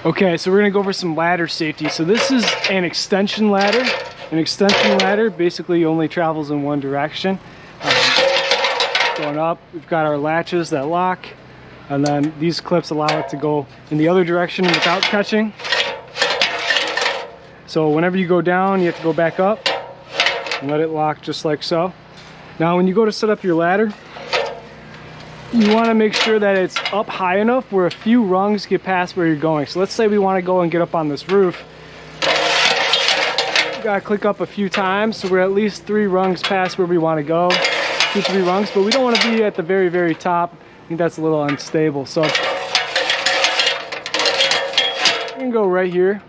Okay, so we're gonna go over some ladder safety. So this is an extension ladder. An extension ladder basically only travels in one direction. Going up, we've got our latches that lock, and then these clips allow it to go in the other direction without catching. So whenever you go down, you have to go back up and let it lock just like so. Now when you go to set up your ladder, you want to make sure that it's up high enough where a few rungs get past where you're going. So let's say we want to go and get up on this roof. You gotta click up a few times so we're at least 3 rungs past where we want to go. 2-3 rungs, but we don't want to be at the very, very top. I think that's a little unstable. So you can go right here.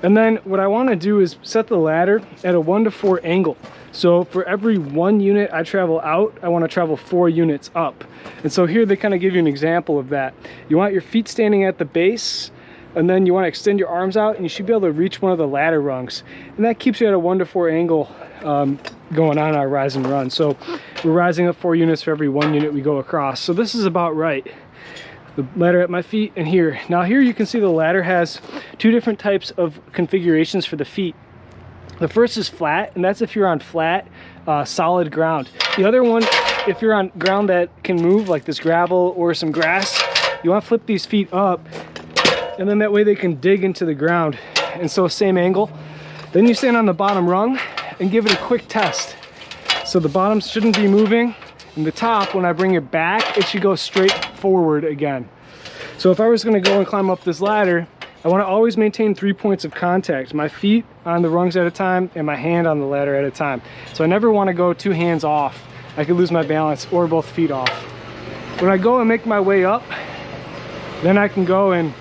And then what I want to do is set the ladder at a 1 to 4 angle. So for every 1 unit I travel out, I want to travel 4 units up. And so here they kind of give you an example of that. You want your feet standing at the base, and then you want to extend your arms out, and you should be able to reach one of the ladder rungs. And that keeps you at a 1 to 4 angle going on our rise and run. So we're rising up 4 units for every 1 unit we go across. So this is about right. The ladder at my feet and here. Now here you can see the ladder has 2 different types of configurations for the feet. The first is flat, and that's if you're on flat, solid ground. The other one, if you're on ground that can move, like this gravel or some grass, you want to flip these feet up, and then that way they can dig into the ground. And so same angle. Then you stand on the bottom rung and give it a quick test. So the bottom shouldn't be moving, and the top, when I bring it back, it should go straight forward again. So if I was going to go and climb up this ladder, I want to always maintain 3 points of contact. My feet on the rungs at a time and my hand on the ladder at a time. So I never want to go 2 hands off. I could lose my balance, or both feet off. When I go and make my way up, then I can go and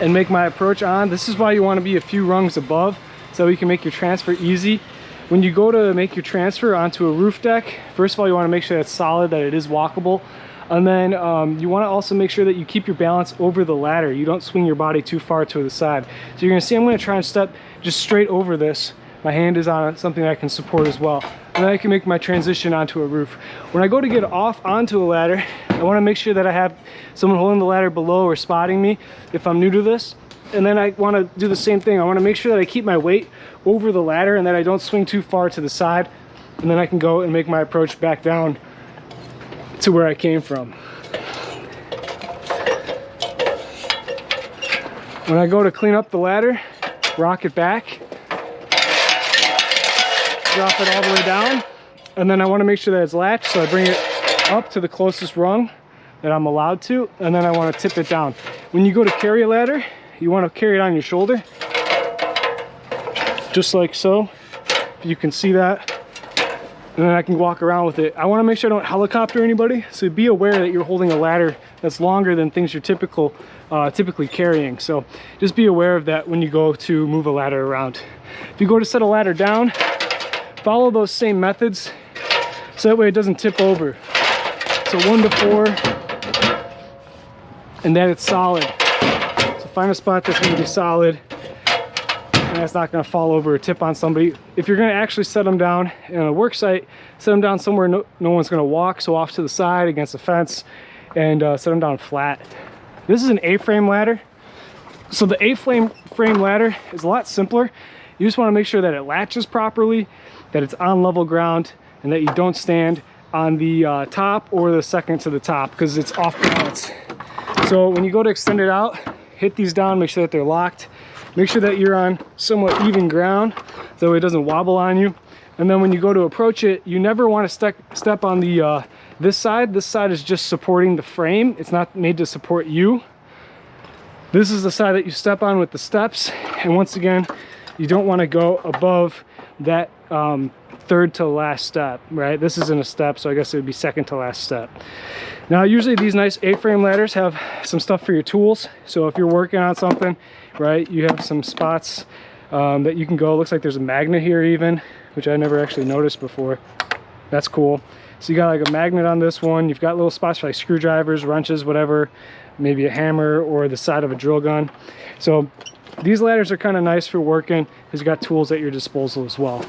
make my approach on. This is why you want to be a few rungs above, so you can make your transfer easy. When you go to make your transfer onto a roof deck, first of all, you want to make sure it's solid, that it is walkable. And then you want to also make sure that you keep your balance over the ladder. You don't swing your body too far to the side. So you're going to see I'm going to try and step just straight over this. My hand is on something that I can support as well. And then I can make my transition onto a roof. When I go to get off onto a ladder, I want to make sure that I have someone holding the ladder below or spotting me if I'm new to this. And then I want to do the same thing. I want to make sure that I keep my weight over the ladder and that I don't swing too far to the side. And then I can go and make my approach back down to where I came from. When I go to clean up the ladder, rock it back, drop it all the way down, and then I want to make sure that it's latched, so I bring it up to the closest rung that I'm allowed to, and then I want to tip it down. When you go to carry a ladder, you want to carry it on your shoulder, just like so, if you can see that. And then I can walk around with it. I want to make sure I don't helicopter anybody, so be aware that you're holding a ladder that's longer than things you're typically carrying. So just be aware of that when you go to move a ladder around. If you go to set a ladder down, follow those same methods so that way it doesn't tip over. So 1 to 4, and that it's solid. So find a spot that's going to be solid, and that's not going to fall over or tip on somebody. If you're going to actually set them down in a work site, set them down somewhere no one's going to walk, so off to the side against a fence, and set them down flat. This is an A-frame ladder. So the A-frame ladder is a lot simpler. You just want to make sure that it latches properly, that it's on level ground, and that you don't stand on the top or the second to the top, because it's off balance. So when you go to extend it out, hit these down, make sure that they're locked. Make sure that you're on somewhat even ground so it doesn't wobble on you. And then when you go to approach it, you never want to step on the this side. This side is just supporting the frame. It's not made to support you. This is the side that you step on with the steps. And once again, you don't want to go above that third to last step, right? This isn't a step, so I guess it would be second to last step. Now, usually these nice A-frame ladders have some stuff for your tools. So if you're working on something, right, you have some spots that you can go. It looks like there's a magnet here even, which I never actually noticed before. That's cool. So you got like a magnet on this one. You've got little spots for like screwdrivers, wrenches, whatever, maybe a hammer or the side of a drill gun. So these ladders are kind of nice for working because you got tools at your disposal as well.